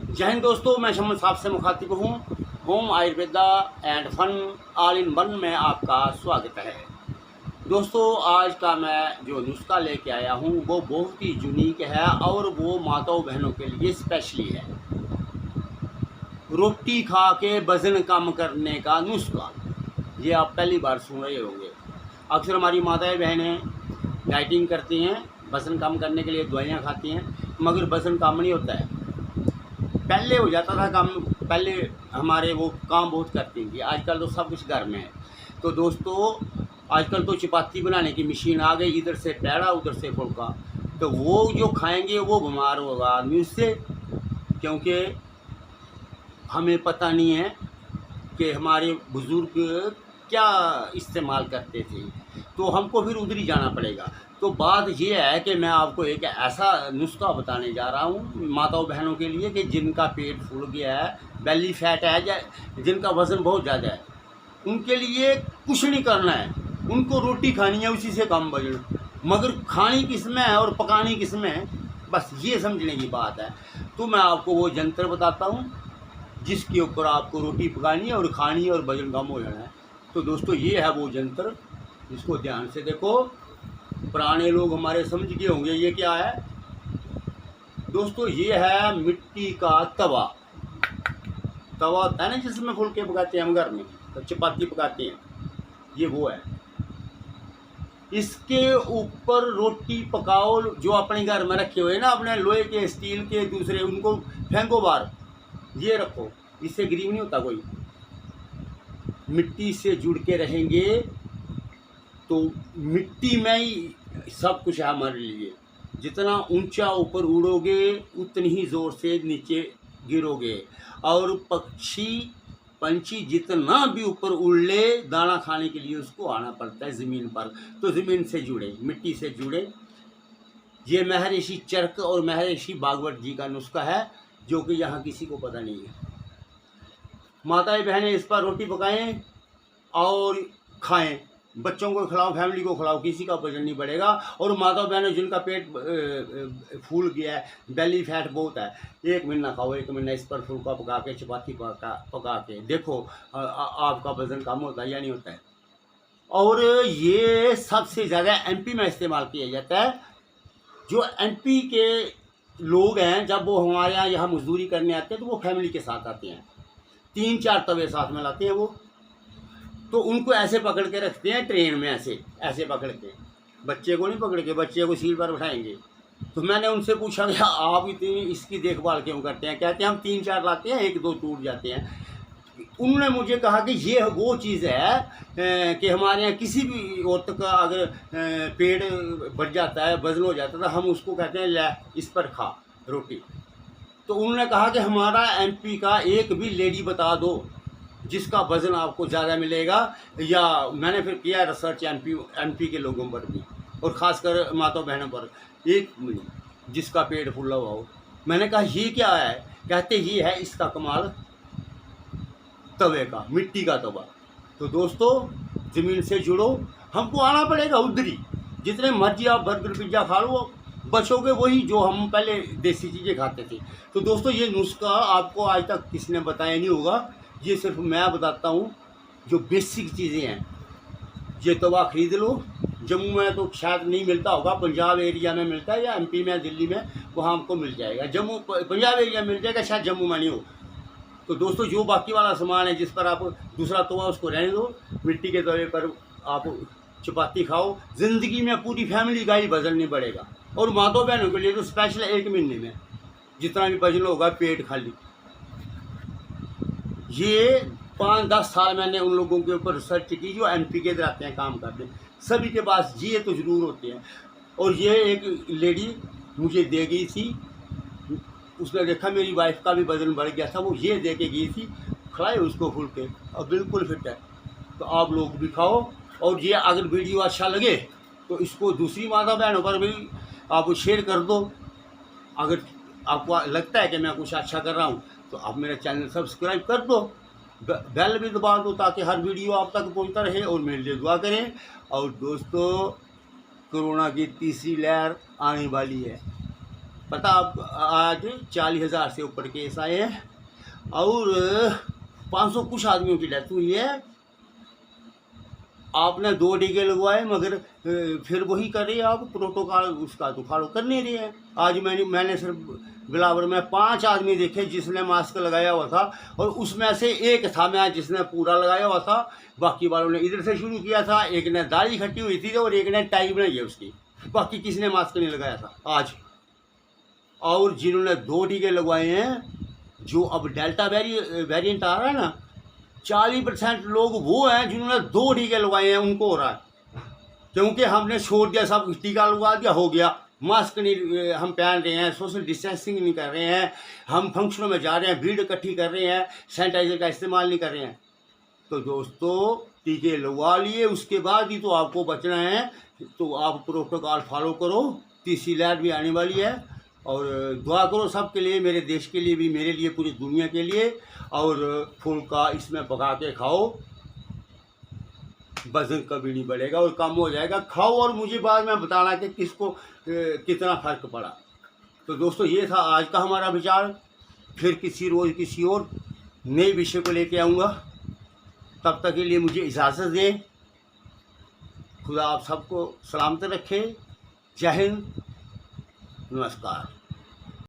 जय हिंद दोस्तों, मैं शम्स साहब से मुखातिब हूँ। Home Ayurveda and fun all in one में आपका स्वागत है। दोस्तों, आज का मैं जो नुस्खा लेके आया हूँ वो बहुत ही यूनिक है और वो माताओं बहनों के लिए स्पेशली है। रोटी खा के वजन कम करने का नुस्खा। ये आप पहली बार सुन रहे होंगे। अक्सर हमारी माताएं बहनें डाइटिंग करती हैं, वजन कम करने के लिए दवाइयाँ खाती हैं, मगर वजन कम नहीं होता है। पहले हो जाता था काम, पहले हमारे वो काम बहुत करती थी, आजकल तो सब कुछ घर में है। तो दोस्तों, आजकल तो चपाती बनाने की मशीन आ गई, इधर से पैड़ा उधर से फुल्का। तो वो जो खाएंगे वो बीमार होगा आदमी उससे, क्योंकि हमें पता नहीं है कि हमारे बुज़ुर्ग क्या इस्तेमाल करते थे, तो हमको फिर उधर ही जाना पड़ेगा। तो बात ये है कि मैं आपको एक ऐसा नुस्खा बताने जा रहा हूँ माताओं बहनों के लिए कि जिनका पेट फूल गया है, बेली फैट है या जिनका वज़न बहुत ज़्यादा है, उनके लिए कुछ नहीं करना है। उनको रोटी खानी है, उसी से कम वजन, मगर खानी किस में है और पकानी किस में है, बस ये समझने की बात है। तो मैं आपको वो यंत्र बताता हूँ जिसके ऊपर आपको रोटी पकानी है और खानी है और वजन कम हो जाना है। तो दोस्तों, ये है वो यंत्र, इसको ध्यान से देखो। पुराने लोग हमारे समझ गए होंगे ये क्या है। दोस्तों, ये है मिट्टी का तवा। तवा होता है ना जिसमें फुलके पकाते हैं हम घर में, तो चपाती पकाते हैं, ये वो है। इसके ऊपर रोटी पकाओ, जो अपने घर में रखे हुए ना, अपने लोहे के स्टील के दूसरे, उनको फेंको बाहर, ये रखो, इससे गरीब नहीं होता कोई। मिट्टी से जुड़ के रहेंगे तो मिट्टी में ही सब कुछ है हमारे लिए। जितना ऊंचा ऊपर उड़ोगे उतनी ही ज़ोर से नीचे गिरोगे, और पंछी जितना भी ऊपर उड़ ले, दाना खाने के लिए उसको आना पड़ता है ज़मीन पर। तो ज़मीन से जुड़े, मिट्टी से जुड़े। ये महर्षि चरक और महर्षि भागवत जी का नुस्खा है, जो कि यहाँ किसी को पता नहीं है। माताएं बहनें इस पर रोटी पकाएं और खाएं, बच्चों को खिलाओ, फैमिली को खिलाओ, किसी का वजन नहीं बढ़ेगा। और माता बहनों जिनका पेट फूल गया है, बेली फैट बहुत है, एक महीना खाओ, एक महीना इस पर फुल्का पका के, चपाती पका के देखो, आपका वजन कम होता है या नहीं होता है। और ये सबसे ज़्यादा एमपी में इस्तेमाल किया जाता है। जो एमपी के लोग हैं, जब वो हमारे यहाँ मजदूरी करने आते हैं तो वो फैमिली के साथ आते हैं, 3-4 तवे साथ में लाते हैं वो। तो उनको ऐसे पकड़ के रखते हैं ट्रेन में, ऐसे पकड़ के, बच्चे को नहीं पकड़ के, बच्चे को सीट पर बैठाएंगे। तो मैंने उनसे पूछा कि आप इतनी इसकी देखभाल क्यों करते हैं? कहते हैं हम 3-4 लाते हैं, 1-2 टूट जाते हैं। उन्होंने मुझे कहा कि ये वो चीज़ है कि हमारे यहाँ किसी भी औरत का अगर पेट बढ़ जाता है, वजन हो जाता है, तो हम उसको कहते हैं ले इस पर खा रोटी। तो उन्होंने कहा कि हमारा एमपी का एक भी लेडी बता दो जिसका वज़न आपको ज़्यादा मिलेगा। या मैंने फिर किया रिसर्च एमपी के लोगों पर भी, और ख़ासकर माताओं बहनों पर, एक मिनट जिसका पेट फूला हुआ हो। मैंने कहा ये क्या है? कहते ये है इसका कमाल तवे का, मिट्टी का तवा। तो दोस्तों, ज़मीन से जुड़ो, हमको आना पड़ेगा उधरी। जितने मर्जी आप बर्गर पिज्ज़ा खा लो, बचोगे वही जो हम पहले देसी चीज़ें खाते थे। तो दोस्तों, ये नुस्खा आपको आज तक किसी ने बताया नहीं होगा, ये सिर्फ मैं बताता हूँ जो बेसिक चीज़ें हैं। ये तवा खरीद लो, जम्मू में तो शायद नहीं मिलता होगा, पंजाब एरिया में मिलता है, या एमपी में, दिल्ली में, वहाँ हमको मिल जाएगा। जम्मू पंजाब एरिया मिल जाएगा, शायद जम्मू में नहीं हो। तो दोस्तों, जो बाकी वाला सामान है जिस पर आप दूसरा तवा उसको रहने दो, मिट्टी के तवे पर आप चपाती खाओ। ज़िंदगी में पूरी फैमिली का ही वजन नहीं बढ़ेगा। और माताओं बहनों के लिए तो स्पेशल 1 महीने में जितना भी वजन होगा पेट खाली। ये 5-10 साल मैंने उन लोगों के ऊपर रिसर्च की जो एमपी के इधर आते हैं काम करते हैं, सभी के पास ये तो ज़रूर होते हैं। और ये एक लेडी मुझे दे गई थी, उसने देखा मेरी वाइफ का भी वज़न बढ़ गया था, वो ये दे के गई थी, खिलाए उसको फुल के, और बिल्कुल फिट है। तो आप लोग भी खाओ। और ये अगर वीडियो अच्छा लगे तो इसको दूसरी माता बहनों पर भी आप शेयर कर दो। अगर आपको लगता है कि मैं कुछ अच्छा कर रहा हूँ तो आप मेरा चैनल सब्सक्राइब कर दो, बेल भी दबा दो, ताकि हर वीडियो आप तक पहुँचता रहे। और मेरे लिए दुआ करें। और दोस्तों, कोरोना की तीसरी लहर आने वाली है, पता आप आज 40,000 से ऊपर केस आए हैं और 500 कुछ आदमियों की डेथ हुई है। आपने 2 टीके लगवाए मगर फिर वही कर रही है आप प्रोटोकॉल उसका तो फॉलो कर नहीं रही है। आज मैंने सिर्फ बिलावर में 5 आदमी देखे जिसने मास्क लगाया हुआ था और उसमें से एक था मैं जिसने पूरा लगाया हुआ था। बाकी वालों ने इधर से शुरू किया था, एक ने दाढ़ी खट्टी हुई थी और एक ने टाई बनाई है उसकी, बाकी किसी ने मास्क नहीं लगाया था आज। और जिन्होंने 2 टीके लगवाए हैं, जो अब डेल्टा वेरिएंट आ रहा है ना, 40% लोग वो हैं जिन्होंने 2 टीके लगवाए हैं, उनको हो रहा है। क्योंकि हमने छोड़ दिया, सब टीका लगवा दिया, हो गया, मास्क नहीं हम पहन रहे हैं, सोशल डिस्टेंसिंग नहीं कर रहे हैं, हम फंक्शनों में जा रहे हैं, भीड़ इकट्ठी कर रहे हैं, सैनिटाइजर का इस्तेमाल नहीं कर रहे हैं। तो दोस्तों टीके लगवा लिए उसके बाद ही तो आपको बचना है, तो आप प्रोटोकॉल फॉलो करो। तीसरी लहर भी आने वाली है और दुआ करो सबके लिए, मेरे देश के लिए भी, मेरे लिए, पूरी दुनिया के लिए। और फुल्का इसमें पका के खाओ, वजन कभी नहीं बढ़ेगा और कम हो जाएगा। खाओ और मुझे बाद में बताना कि किसको कितना फ़र्क पड़ा। तो दोस्तों ये था आज का हमारा विचार। फिर किसी रोज़ किसी और नए विषय को लेके आऊँगा। तब तक के लिए मुझे इजाज़त दें। खुदा आप सबको सलामत रखे। जय हिंद, नमस्कार।